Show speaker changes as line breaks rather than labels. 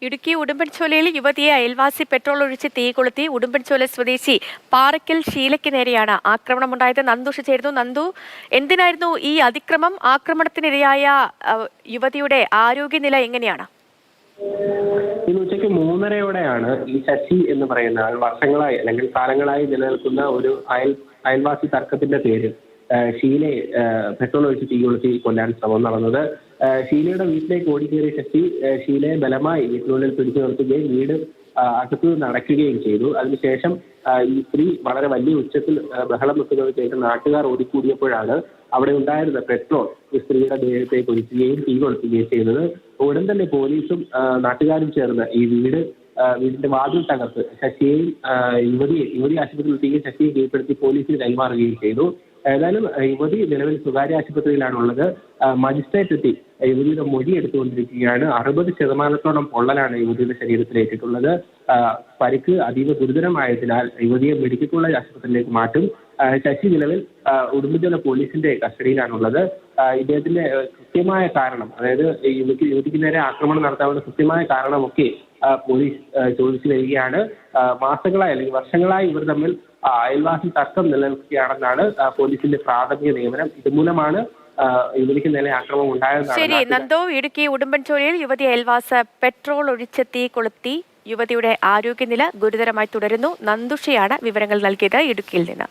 ഇടുക്കി ഉടുമ്പൻചോലയിൽ യുവതിയെ അയൽവാസി പെട്രോൾ ഒഴിച്ച് തീ കൊളുത്തി. ഉടുമ്പൻചോല സ്വദേശി പാറയ്ക്കൽ ഷീലയ്ക്ക് നേരെയാണ് ആക്രമണമുണ്ടായത്. നന്ദുഷ ചേരുന്നു. നന്ദു, എന്തിനായിരുന്നു ഈ അതിക്രമം? ആക്രമണത്തിനിരയായ യുവതിയുടെ ആരോഗ്യനില എങ്ങനെയാണ്?
ഇന്ന് ഉച്ചയ്ക്ക് 3:30യോടെയാണ് ഈ ശശി എന്ന് പറയുന്ന ആൾ വർഷങ്ങളായി അല്ലെങ്കിൽ കാലങ്ങളായി നിലനിൽക്കുന്ന ഒരു അയൽവാസി തർക്കത്തിന്റെ പേരിൽ ഷീലയെ പെട്രോൾ ഒഴിച്ച് തീ കൊളുത്തി കൊല്ലാൻ ശ്രമം നടന്നത്. ഷീലയുടെ വീട്ടിലേക്ക് ഓടിക്കേറിയ ശശി ഷീലയെ ബലമായി വീട്ടിനുള്ളിൽ പിടിച്ചു നിർത്തുകയും വീട് അകത്തു നിന്ന് അടയ്ക്കുകയും ചെയ്തു. അതിനുശേഷം ഈ സ്ത്രീ വളരെ വലിയ ഉച്ചത്തിൽ ബഹളം വെക്കുന്നത് കേട്ട് നാട്ടുകാർ ഓടിക്കൂടിയപ്പോഴാണ് അവിടെ ഉണ്ടായിരുന്ന പെട്രോൾ ഈ സ്ത്രീയുടെ ദേഹത്തേക്ക് ഒഴിക്കുകയും തീ കൊളുത്തുകയും ചെയ്തത്. ഉടൻ തന്നെ പോലീസും നാട്ടുകാരും ചേർന്ന് ഈ വീടിന്റെ വാതിൽ തകർത്ത് ശശിയെയും യുവതി ആശുപത്രിയിൽ എത്തുകയും ശശിയെ കീഴ്പ്പെടുത്തി പോലീസിന് കൈമാറുകയും ചെയ്തു. ഏതായാലും യുവതി നിലവിൽ സ്വകാര്യ ആശുപത്രിയിലാണുള്ളത്. മജിസ്ട്രേറ്റ് എത്തി യുവതിയുടെ മൊഴി എടുത്തുകൊണ്ടിരിക്കുകയാണ്. 60% പൊള്ളലാണ് യുവതിയുടെ ശരീരത്തിലേറ്റിട്ടുള്ളത്. പരിക്ക് അതീവ ഗുരുതരമായതിനാൽ യുവതിയെ മെഡിക്കൽ കോളേജ് ആശുപത്രിയിലേക്ക് മാറ്റും. ശശി നിലവിൽ ഉടുമ്പൻചോല പോലീസിന്റെ കസ്റ്റഡിയിലാണുള്ളത്. ഇദ്ദേഹത്തിന്റെ കൃത്യമായ കാരണം, അതായത് യുവതിക്ക് നേരെ ആക്രമണം നടത്താനുള്ള കൃത്യമായ കാരണമൊക്കെ പോലീസ് ചോദിച്ചു വരികയാണ്. മാസങ്ങളായി അല്ലെങ്കിൽ വർഷങ്ങളായി ഇവർ തമ്മിൽ അയൽവാസി തർക്കം നിലനിൽക്കുകയാണെന്നാണ് പോലീസിന്റെ പ്രാഥമിക നിഗമനം. ഇതുമൂലമാണ് യുവതിക്ക് നേരെ ആക്രമണം ഉണ്ടായതെന്നാണ്.
ശരി നന്ദു, ഇടുക്കി ഉടുമ്പൻചോലയിൽ യുവതി അയൽവാസ പെട്രോൾ ഒഴിച്ച് തീ കൊളുത്തി. യുവതിയുടെ ആരോഗ്യനില ഗുരുതരമായി തുടരുന്നു. നന്ദുഷയാണ് വിവരങ്ങൾ നൽകിയത് ഇടുക്കിയിൽ നിന്ന്.